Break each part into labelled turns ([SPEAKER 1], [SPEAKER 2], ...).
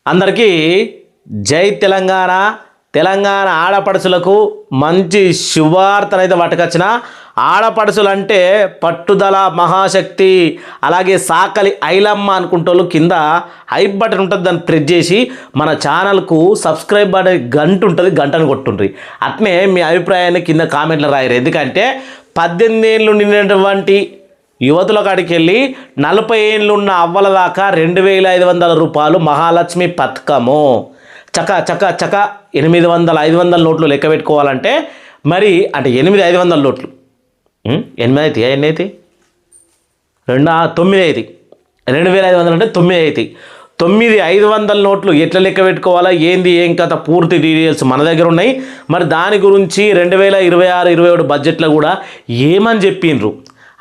[SPEAKER 1] అందరికీ జై తెలంగాణ. తెలంగాణ ఆడపడుచులకు మంచి శుభార్తనైతే పట్టుకొచ్చిన. ఆడపడుచులు అంటే పట్టుదల మహాశక్తి, అలాగే సాకలి ఐలమ్మ అనుకుంటోళ్ళు కింద హైప్ బటన్ ఉంటుంది, దాన్ని ప్రెస్ చేసి మన ఛానల్కు సబ్స్క్రైబ్ బటన్ గంట ఉంటుంది, గంటను కొట్టుండ్రి. అట్నే మీ అభిప్రాయాన్ని కింద కామెంట్లో రాయరు. ఎందుకంటే 18 ఏళ్ళు నిండినటువంటి యువతుల కాడికి వెళ్ళి 40 ఏళ్ళు ఉన్న అవ్వల దాకా 2500 రూపాయలు మహాలక్ష్మి పథకము చక చక చక 800 500 నోట్లు లెక్క పెట్టుకోవాలంటే మరి అంటే 8 500 నోట్లు 8 అయితే ఎన్ని అవుతాయి 9 అవుతాయి 2500 అంటే 9 అవుతాయి 9500 నోట్లు ఎట్లా లెక్క పెట్టుకోవాలా ఏంది ఏం కథ పూర్తి డీటెయిల్స్ మన దగ్గర ఉన్నాయి. మరి దాని గురించి 2026-27 బడ్జెట్లో కూడా ఏమని చెప్పిండ్రు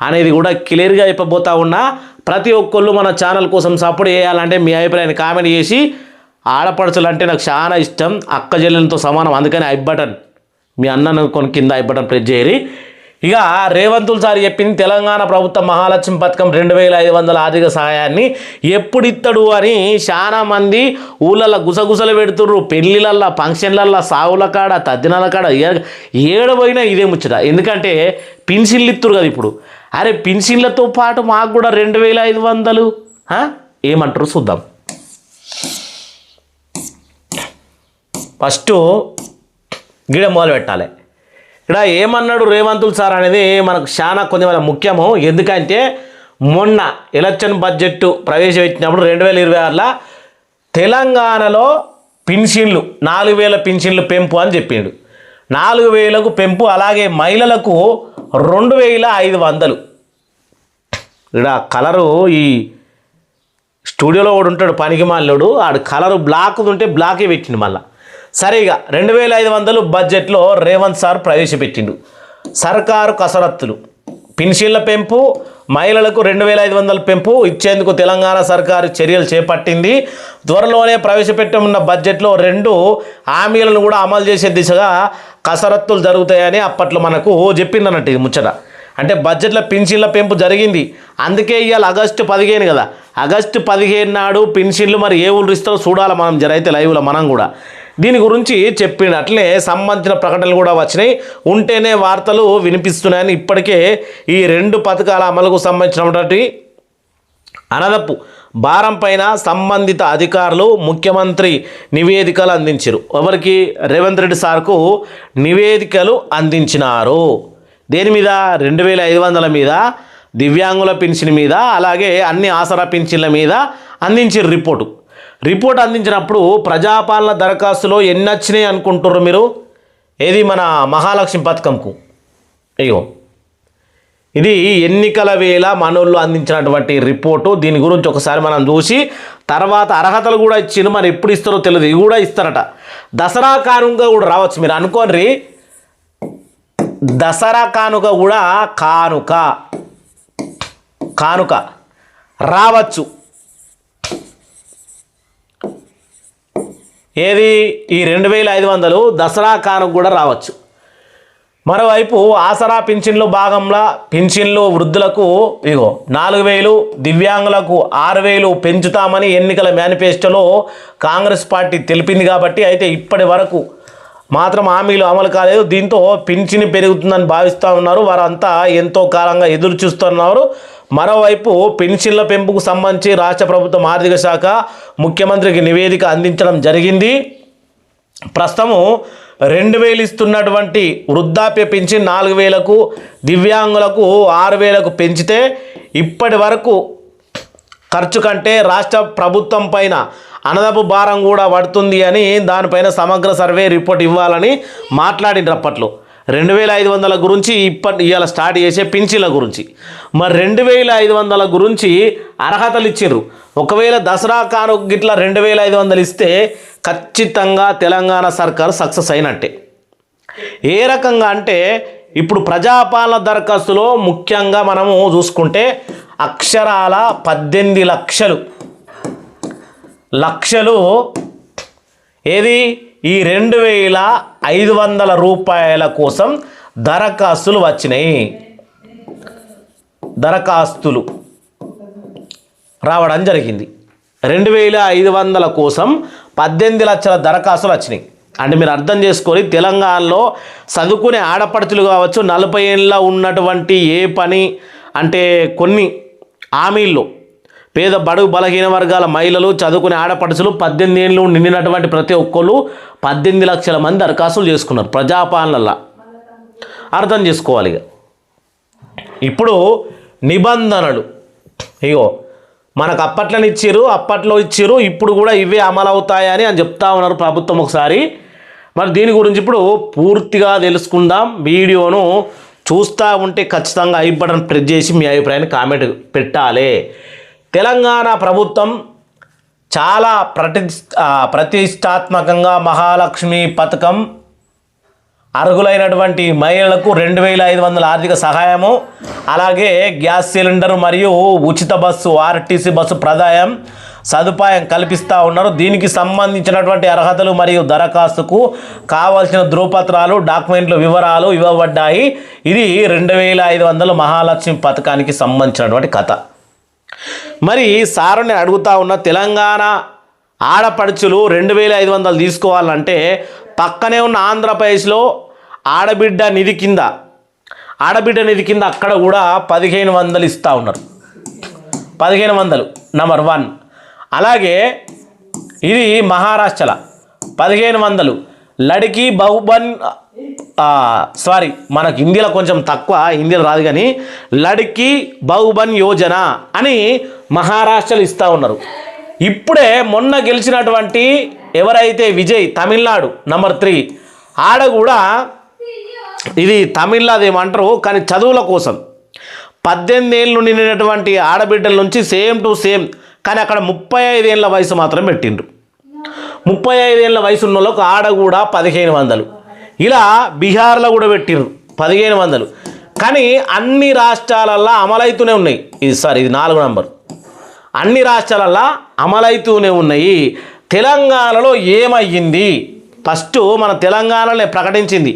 [SPEAKER 1] అనేది కూడా క్లియర్గా చెప్పబోతా ఉన్నా. ప్రతి ఒక్కళ్ళు మన ఛానల్ కోసం సపోర్ట్ చేయాలంటే మీ అభిప్రాయాన్ని కామెంట్ చేసి, ఆడపడుచులు అంటే నాకు చాలా ఇష్టం, అక్క చెల్లెలతో సమానం, అందుకని ఐ బటన్ మీ అన్నను కొన్ని కింద ఐ బటన్ ప్రెస్ చేయరి. ఇక రేవంతులు సార్ చెప్పింది తెలంగాణ ప్రభుత్వం మహాలక్ష్మి పథకం 2500 ఆర్థిక సహాయాన్ని ఎప్పుడు ఇస్తాడు అని చాలా మంది ఊళ్ళల్లో గుసగుసలు పెడుతుర్రు. పెళ్ళిళ్ళల్లో ఫంక్షన్లల్లో సావుల కాడ తద్దినాల కాడ ఏడపోయినా ఇదే ముచ్చట. ఎందుకంటే పింఛన్లు ఇస్తురు కదా ఇప్పుడు. అరే పింఛన్లతో పాటు మాకు కూడా 2500 ఏమంటారు చూద్దాం. ఫస్ట్ గిడ మొదలు పెట్టాలి. ఇక్కడ ఏమన్నాడు రేవంతులు సార్ అనేది మనకు చాలా కొంచెం ముఖ్యము. ఎందుకంటే మొన్న ఎలక్షన్ బడ్జెట్ ప్రవేశపెట్టినప్పుడు 2026లో తెలంగాణలో పింఛన్లు 4000 పింఛన్లు పెంపు అని చెప్పిండు. 4000కు పెంపు, అలాగే మహిళలకు 2500. ఇక్కడ కలరు ఈ స్టూడియోలో కూడా ఉంటాడు పనికి మాలోడు, ఆడు కలరు బ్లాక్ ఉంటే బ్లాకే పెట్టిండు మళ్ళా. సరిగా 2500 బడ్జెట్లో రేవంత్ సార్ ప్రవేశపెట్టిండు. సర్కారు కసరత్తులు, పెన్షన్ల పెంపు, మహిళలకు 2500 పెంపు ఇచ్చేందుకు తెలంగాణ సర్కారు చర్యలు చేపట్టింది. త్వరలోనే ప్రవేశపెట్టనున్న బడ్జెట్లో 2 హామీలను కూడా అమలు చేసే దిశగా కసరత్తులు జరుగుతాయని అప్పట్లో మనకు చెప్పిందన్నట్టు. ఇది ముచ్చట అంటే బడ్జెట్లో పెన్షన్ల పెంపు జరిగింది. అందుకే ఇవాళ ఆగస్టు 15 కదా, ఆగస్టు 15 నాడు పెన్షన్లు మరి ఏ ఊళ్ళు ఇస్తారో చూడాలి మనం, జరైతే లైవ్లో మనం కూడా దీని గురించి చెప్పిండు. అట్లే సంబంధించిన ప్రకటనలు కూడా వచ్చినాయి, ఉంటేనే వార్తలు వినిపిస్తున్నాయని. ఇప్పటికే ఈ 2 పథకాల అమలుకు సంబంధించినటువంటి అనదపు భారం పైన సంబంధిత అధికారులు ముఖ్యమంత్రి నివేదికలు అందించారు. ఎవరికి? రేవంత్ రెడ్డి సార్కు నివేదికలు అందించినారు. దేని మీద? 2500 మీద, దివ్యాంగుల పెన్షన్ మీద, అలాగే అన్ని ఆసరా పెన్షన్ల మీద అందించారు రిపోర్ట్ అందించినప్పుడు ప్రజాపాలన దరఖాస్తులో ఎన్ని వచ్చినాయి అనుకుంటున్నారు మీరు? ఏది మన మహాలక్ష్మి పథకంకు. అయ్యో ఇది ఎన్నికల వేళ మనోళ్ళు అందించినటువంటి రిపోర్టు. దీని గురించి ఒకసారి మనం చూసి తర్వాత అర్హతలు కూడా ఇచ్చిండు, మరి ఎప్పుడు ఇస్తారో తెలియదు. ఇవి కూడా ఇస్తారట. దసరా కానుక కూడా రావచ్చు. మీరు అనుకోండి, దసరా కానుక కూడా కానుక రావచ్చు. ఏది? ఈ 2500 దసరా కానుక కూడా రావచ్చు. మరోవైపు ఆసరా పింఛన్లు భాగంలో పింఛన్లు వృద్ధులకు 4000, దివ్యాంగులకు 6000 పెంచుతామని ఎన్నికల మేనిఫెస్టోలో కాంగ్రెస్ పార్టీ తెలిపింది. కాబట్టి అయితే ఇప్పటి వరకు మాత్రం హామీలు అమలు కాలేదు. దీంతో పింఛను పెరుగుతుందని భావిస్తూ ఉన్నారు. వారంతా ఎంతో కాలంగా ఎదురు చూస్తున్నారు. మరోవైపు పెన్షన్ల పెంపుకు సంబంధించి రాష్ట్ర ప్రభుత్వం ఆర్థిక శాఖ ముఖ్యమంత్రికి నివేదిక అందించడం జరిగింది. ప్రస్తుతము 2000 ఇస్తున్నటువంటి వృద్ధాప్య పెన్షన్ 4000కు, దివ్యాంగులకు 6000కు పెంచితే ఇప్పటి వరకు ఖర్చు కంటే రాష్ట్ర ప్రభుత్వం పైన అనదపు భారం కూడా పడుతుంది అని దానిపైన సమగ్ర సర్వే రిపోర్ట్ ఇవ్వాలని మాట్లాడిన అప్పట్లో. 2500 గురించి ఇవాళ స్టార్ట్ చేసే పింఛన్ల గురించి, మరి 2500 గురించి అర్హతలు ఇచ్చారు. ఒకవేళ దసరా కానుక గిట్లా 2500 ఇస్తే ఖచ్చితంగా తెలంగాణ సర్కారు సక్సెస్ అయినట్టే. ఏ రకంగా అంటే ఇప్పుడు ప్రజాపాలన దరఖాస్తులో ముఖ్యంగా మనము చూసుకుంటే అక్షరాల 18 లక్షలు ఏది? ఈ 2500 రూపాయల కోసం దరఖాస్తులు వచ్చినాయి. దరఖాస్తులు రావడం జరిగింది. 2500 కోసం 18 లక్షల దరఖాస్తులు వచ్చినాయి. అంటే మీరు అర్థం చేసుకొని తెలంగాణలో చదువుకునే ఆడపడుచులు కావచ్చు, 40 ఏళ్ళ ఉన్నటువంటి ఏ పని అంటే కొన్ని హామీల్లో పేద బడుగు బలహీన వర్గాల మహిళలు, చదువుకునే ఆడపడుచులు, 18 ఏళ్ళు నిండినటువంటి ప్రతి ఒక్కళ్ళు 18 లక్షల మంది దరఖాస్తులు చేసుకున్నారు ప్రజాపాలనలో. అర్థం చేసుకోవాలి. ఇప్పుడు నిబంధనలు ఇగో మనకు అప్పట్లో ఇచ్చిర్రు, ఇప్పుడు కూడా ఇవే అమలు అవుతాయని చెప్తా ఉన్నారు ప్రభుత్వం. ఒకసారి మరి దీని గురించి ఇప్పుడు పూర్తిగా తెలుసుకుందాం. వీడియోను చూస్తూ ఉంటే ఖచ్చితంగా ఐ బటన్ ప్రెస్ చేసి మీ అభిప్రాయాన్ని కామెంట్ పెట్టాలి. తెలంగాణ ప్రభుత్వం చాలా ప్రతిష్టాత్మకంగా మహాలక్ష్మి పథకం అర్హులైనటువంటి మహిళలకు 2500 ఆర్థిక సహాయము, అలాగే గ్యాస్ సిలిండర్ మరియు ఉచిత బస్సు ఆర్టీసీ బస్సు ప్రదాయం సదుపాయం కల్పిస్తూ ఉన్నారు. దీనికి సంబంధించినటువంటి అర్హతలు మరియు దరఖాస్తుకు కావాల్సిన ధృవపత్రాలు, డాక్యుమెంట్ల వివరాలు ఇవ్వబడ్డాయి. ఇది 2500 మహాలక్ష్మి పథకానికి సంబంధించినటువంటి కథ. మరి సార్ నేను అడుగుతా ఉన్న, తెలంగాణ ఆడపడుచులు 2500 తీసుకోవాలంటే పక్కనే ఉన్న ఆంధ్రప్రదేశ్లో ఆడబిడ్డ నిధి కింద అక్కడ కూడా 1500 ఇస్తూ ఉన్నారు. 1500 నంబర్ 1. అలాగే ఇది మహారాష్ట్రలో 1500 లడికి బహుబన్ మనకు హిందీలో కొంచెం తక్కువ, హిందీలో రాదు కానీ లడికి బహుబన్ యోజన అని మహారాష్ట్రలో ఇస్తూ ఉన్నారు. ఇప్పుడే మొన్న గెలిచినటువంటి ఎవరైతే విజయ్ తమిళనాడు నంబర్ 3 ఆడ కూడా ఇది తమిళనాడు ఏమంటారు కానీ చదువుల కోసం 18 ఏళ్ళు నిండినటువంటి ఆడబిడ్డల నుంచి సేమ్ టు సేమ్, కానీ అక్కడ 35 ఏళ్ళ వయసు మాత్రం పెట్టిండ్రు. 35 ఏళ్ళ వయసు ఉన్న వాళ్ళకు ఆడ కూడా 1500. ఇలా బీహార్లో కూడా పెట్టిండ్రు 1500. కానీ అన్ని రాష్ట్రాలల్లో అమలవుతూనే ఉన్నాయి. ఇది 4 నంబర్. అన్ని రాష్ట్రాలల్లో అమలవుతూనే ఉన్నాయి. తెలంగాణలో ఏమయ్యింది? ఫస్ట్ మన తెలంగాణలో ప్రకటించింది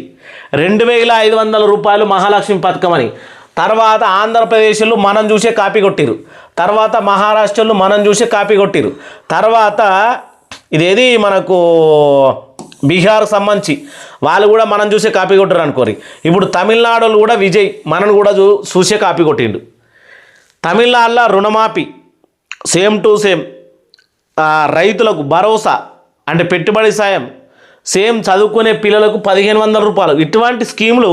[SPEAKER 1] 2500 రూపాయలు మహాలక్ష్మి పథకం అని. తర్వాత ఆంధ్రప్రదేశ్లో మనం చూసే కాపీ కొట్టిరు, తర్వాత మహారాష్ట్రలో మనం చూసే కాపీ కొట్టిరు, తర్వాత ఇదేది మనకు బీహార్కు సంబంధించి వాళ్ళు కూడా మనం చూసే కాపీ కొట్టారు అనుకోరి. ఇప్పుడు తమిళనాడులో కూడా విజయ్ మనను కూడా చూసే కాపీ కొట్టిండు. తమిళనాడులో రుణమాఫీ సేమ్ టు సేమ్, రైతులకు భరోసా అంటే పెట్టుబడి సాయం సేమ్, చదువుకునే పిల్లలకు 1500 రూపాయలు. ఇటువంటి స్కీములు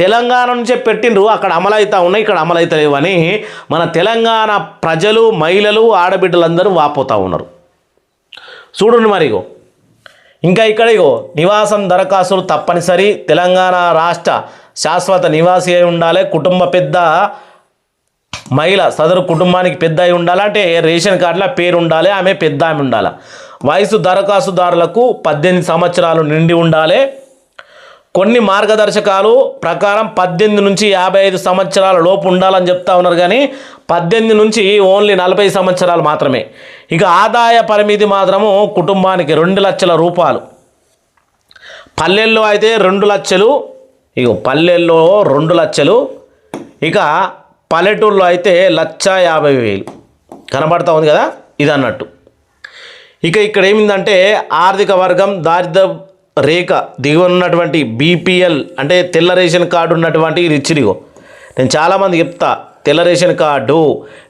[SPEAKER 1] తెలంగాణ నుంచే పెట్టిండ్రు. అక్కడ అమలవుతా ఉన్నాయి, ఇక్కడ అమలవుతలేవు అని మన తెలంగాణ ప్రజలు, మహిళలు, ఆడబిడ్డలందరూ వాపోతూ ఉన్నారు. చూడండి మరి ఇంకా ఇక్కడ నివాసం దరఖాస్తులు తప్పనిసరి. తెలంగాణ రాష్ట్ర శాశ్వత నివాసి అయి ఉండాలి. కుటుంబ పెద్ద మహిళ సదరు కుటుంబానికి పెద్ద అయి ఉండాలి. అంటే రేషన్ కార్డులో పేరు ఉండాలి, ఆమె పెద్ద ఆమె ఉండాలి. వయసు దరఖాస్తుదారులకు 18 సంవత్సరాలు నిండి ఉండాలి. కొన్ని మార్గదర్శకాలు ప్రకారం 18 నుంచి 55 సంవత్సరాల లోపు ఉండాలని చెప్తా ఉన్నారు, కానీ 18 నుంచి ఓన్లీ 40 సంవత్సరాలు మాత్రమే. ఇక ఆదాయ పరిమితి మాత్రము కుటుంబానికి 2 లక్షల రూపాయలు. పల్లెల్లో అయితే 2 లక్షలు, పల్లెల్లో 2 లక్షలు. ఇక పల్లెటూరులో అయితే 1,50,000 కనబడతా ఉంది కదా, ఇది అన్నట్టు. ఇక ఇక్కడ ఏమిందంటే ఆర్థిక వర్గం దారిద్ర రేఖ దిగువన్నటువంటి బీపీఎల్ అంటే తెల్ల రేషన్ కార్డు ఉన్నటువంటి రిచ్డిగో. నేను చాలామంది చెప్తా, తెల్ల రేషన్ కార్డు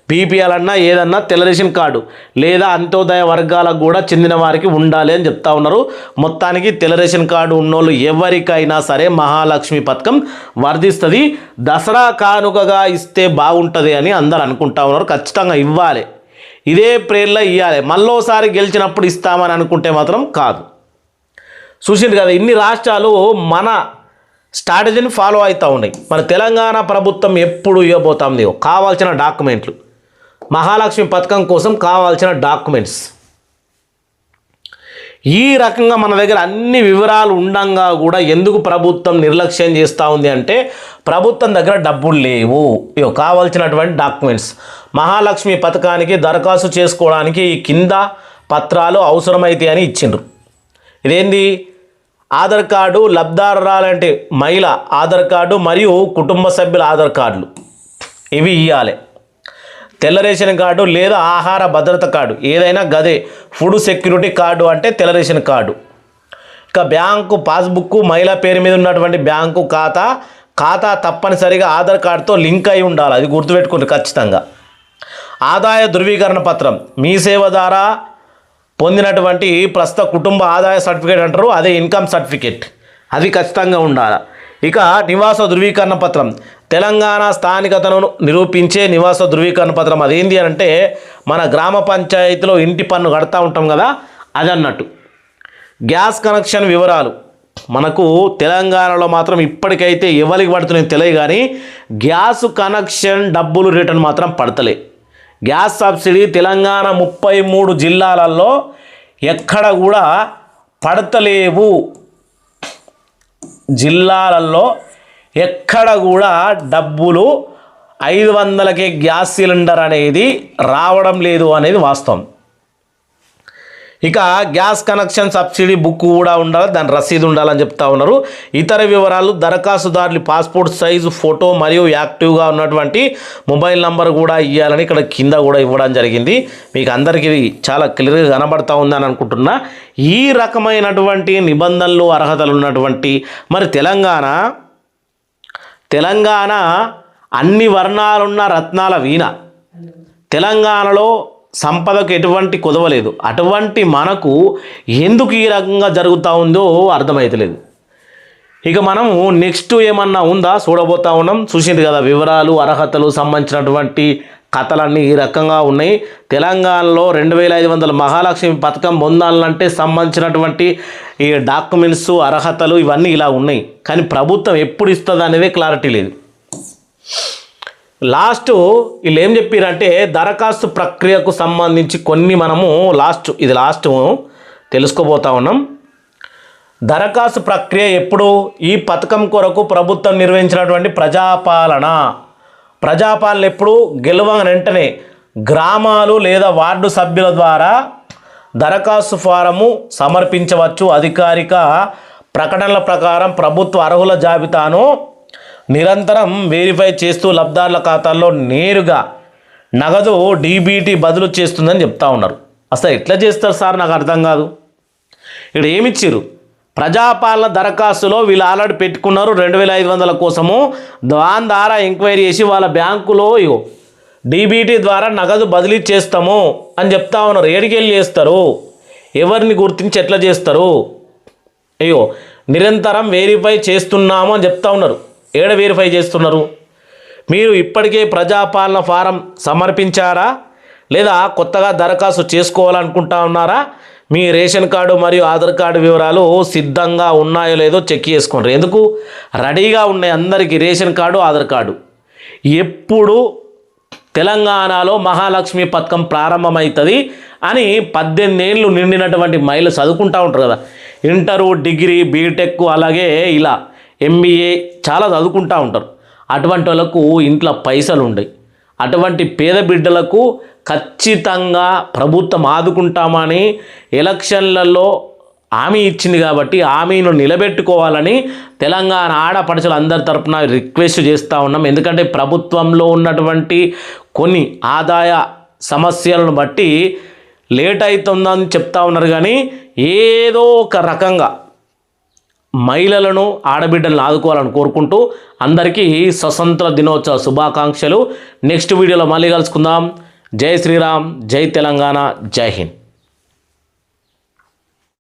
[SPEAKER 1] బీపీఎల్ అన్నా ఏదన్నా తెల్ల రేషన్ కార్డు లేదా అంత్యోదయ వర్గాలకు కూడా చెందిన వారికి ఉండాలి అని చెప్తా ఉన్నారు. మొత్తానికి తెల్ల రేషన్ కార్డు ఉన్నోళ్ళు ఎవరికైనా సరే మహాలక్ష్మి పథకం వర్ధిస్తుంది. దసరా కానుకగా ఇస్తే బాగుంటుంది అని అందరు అనుకుంటా ఉన్నారు. ఖచ్చితంగా ఇవ్వాలి, ఇదే ప్రేరణ ఇవ్వాలి. మళ్ళోసారి గెలిచినప్పుడు ఇస్తామని అనుకుంటే మాత్రం కాదు. చూసింది కదా, ఇన్ని రాష్ట్రాలు మన స్ట్రాటజీని ఫాలో అవుతూ ఉన్నాయి. మన తెలంగాణ ప్రభుత్వం ఎప్పుడు ఇవ్వబోతాంది కావాల్సిన డాక్యుమెంట్లు, మహాలక్ష్మి పథకం కోసం కావాల్సిన డాక్యుమెంట్స్. ఈ రకంగా మన దగ్గర అన్ని వివరాలు ఉండంగా కూడా ఎందుకు ప్రభుత్వం నిర్లక్ష్యం చేస్తూ ఉంది అంటే ప్రభుత్వం దగ్గర డబ్బులు లేవు. కావాల్సినటువంటి డాక్యుమెంట్స్ మహాలక్ష్మి పథకానికి దరఖాస్తు చేసుకోవడానికి ఈ కింద పత్రాలు అవసరమైతే అని ఇచ్చిండ్రు. ఇదేంది? ఆధార్ కార్డు, లబ్ధిదారురాలంటే మహిళ ఆధార్ కార్డు మరియు కుటుంబ సభ్యుల ఆధార్ కార్డులు ఇవి ఇవ్వాలి. తెల్ల రేషన్ కార్డు లేదా ఆహార భద్రత కార్డు, ఏదైనా గదే. ఫుడ్ సెక్యూరిటీ కార్డు అంటే తెల్ల రేషన్ కార్డు. ఇక బ్యాంకు పాస్బుక్, మహిళ పేరు మీద ఉన్నటువంటి బ్యాంకు ఖాతా తప్పనిసరిగా ఆధార్ కార్డుతో లింక్ అయి ఉండాలి, అది గుర్తుపెట్టుకోండి ఖచ్చితంగా. ఆదాయ ధృవీకరణ పత్రం, మీ సేవ ద్వారా పొందినటువంటి ప్రస్తుత కుటుంబ ఆదాయ సర్టిఫికేట్ అంటారు, అదే ఇన్కమ్ సర్టిఫికేట్, అది ఖచ్చితంగా ఉండాలి. ఇక నివాస ధృవీకరణ పత్రం, తెలంగాణ స్థానికతను నిరూపించే నివాస ధృవీకరణ పత్రం. అదేంటి అంటే మన గ్రామ పంచాయతీలో ఇంటి పన్ను కడతా ఉంటాం కదా, అది అన్నట్టు. గ్యాస్ కనెక్షన్ వివరాలు, మనకు తెలంగాణలో మాత్రం ఇప్పటికైతే ఎవరికి పడుతున్నాయి తెలియదు కానీ గ్యాస్ కనెక్షన్ డబ్బులు రిటర్న్ మాత్రం పడతలే. గ్యాస్ సబ్సిడీ తెలంగాణ 33 జిల్లాలలో ఎక్కడ కూడా పడతలేవు. జిల్లాలలో ఎక్కడ కూడా డబ్బులు 500కే గ్యాస్ సిలిండర్ అనేది రావడం లేదు అనేది వాస్తవం. ఇక గ్యాస్ కనెక్షన్ సబ్సిడీ బుక్ కూడా ఉండాలి, దాని రసీదు ఉండాలని చెప్తా ఉన్నారు. ఇతర వివరాలు దరఖాస్తుదారులు పాస్పోర్ట్ సైజు ఫోటో మరియు యాక్టివ్గా ఉన్నటువంటి మొబైల్ నంబర్ కూడా ఇవ్వాలని ఇక్కడ కింద కూడా ఇవ్వడం జరిగింది. మీకు అందరికీ చాలా క్లియర్గా కనబడతా ఉందని అనుకుంటున్నా. ఈ రకమైనటువంటి నిబంధనలు అర్హతలు ఉన్నటువంటి మరి తెలంగాణ అన్ని వర్ణాలున్న రత్నాల వీణ. తెలంగాణలో సంపదకు ఎటువంటి కొదవలేదు. అటువంటి మనకు ఎందుకు ఈ రకంగా జరుగుతూ ఉందో అర్థమవుతలేదు. ఇక మనము నెక్స్ట్ ఏమన్నా ఉందా చూడబోతా ఉన్నాం. చూసింది కదా వివరాలు, అర్హతలు సంబంధించినటువంటి కథలన్నీ ఈ రకంగా ఉన్నాయి. తెలంగాణలో 2500 మహాలక్ష్మి పథకం పొందాలంటే సంబంధించినటువంటి ఈ డాక్యుమెంట్స్, అర్హతలు ఇవన్నీ ఇలా ఉన్నాయి. కానీ ప్రభుత్వం ఎప్పుడు ఇస్తుంది అనేది క్లారిటీ లేదు. లాస్ట్ వీళ్ళు ఏం చెప్పారంటే దరఖాస్తు ప్రక్రియకు సంబంధించి కొన్ని మనము లాస్ట్ తెలుసుకోబోతా ఉన్నాం. దరఖాస్తు ప్రక్రియ ఎప్పుడు, ఈ పథకం కొరకు ప్రభుత్వం నిర్వహించినటువంటి ప్రజాపాలన ఎప్పుడు, గెలవని వెంటనే గ్రామాలు లేదా వార్డు సభ్యుల ద్వారా దరఖాస్తు ఫారము సమర్పించవచ్చు. అధికారిక ప్రకటనల ప్రకారం ప్రభుత్వ అర్హుల జాబితాను నిరంతరం వెరిఫై చేస్తూ లబ్ధారుల ఖాతాల్లో నేరుగా నగదు డీబీటీ బదులు చేస్తుందని చెప్తా ఉన్నారు. అసలు ఎట్లా చేస్తారు సార్, నాకు అర్థం కాదు. ఇక్కడ ఏమిచ్చారు, ప్రజాపాలన దరఖాస్తులో వీళ్ళు ఆల్రెడీ పెట్టుకున్నారు 2500 కోసము. దాని ద్వారా ఎంక్వైరీ చేసి వాళ్ళ బ్యాంకులో డీబీటీ ద్వారా నగదు బదిలీ చేస్తాము అని చెప్తా ఉన్నారు. ఏడికెళ్ళి చేస్తారు, ఎవరిని గుర్తించి ఎట్లా చేస్తారు? నిరంతరం వెరిఫై చేస్తున్నాము అని చెప్తా ఉన్నారు. ఏడ వెరిఫై చేస్తున్నారు? మీరు ఇప్పటికే ప్రజాపాలన ఫారం సమర్పించారా లేదా కొత్తగా దరఖాస్తు చేసుకోవాలనుకుంటా ఉన్నారా? మీ రేషన్ కార్డు మరియు ఆధార్ కార్డు వివరాలు సిద్ధంగా ఉన్నాయో లేదో చెక్ చేసుకోండి. ఎందుకు రెడీగా ఉన్నాయి అందరికీ రేషన్ కార్డు, ఆధార్ కార్డు. ఎప్పుడు తెలంగాణలో మహాలక్ష్మి పథకం ప్రారంభమవుతుంది అని 18 ఏళ్ళు నిండినటువంటి మహిళలు చదువుకుంటూ ఉంటారు కదా, ఇంటరు, డిగ్రీ, బీటెక్, అలాగే ఇలా ఎంబీఏ చాలా చదువుకుంటూ ఉంటారు. అటువంటి వాళ్ళకు ఇంట్లో పైసలు ఉండయి. అటువంటి పేద బిడ్డలకు ఖచ్చితంగా ప్రభుత్వం ఆదుకుంటామని ఎలక్షన్లలో హామీ ఇచ్చింది కాబట్టి హామీను నిలబెట్టుకోవాలని తెలంగాణ ఆడపడుచుల అందరి తరపున రిక్వెస్ట్ చేస్తూ ఉన్నాం. ఎందుకంటే ప్రభుత్వంలో ఉన్నటువంటి కొన్ని ఆదాయ సమస్యలను బట్టి లేట్ అవుతుందని చెప్తా ఉన్నారు. కానీ ఏదో ఒక రకంగా మహిళలను, ఆడబిడ్డలను ఆదుకోవాలని కోరుకుంటూ అందరికీ స్వతంత్ర దినోత్సవ శుభాకాంక్షలు. నెక్స్ట్ వీడియోలో మళ్ళీ కలుసుకుందాం. జై శ్రీరామ్, జై తెలంగాణ, జై హింద్.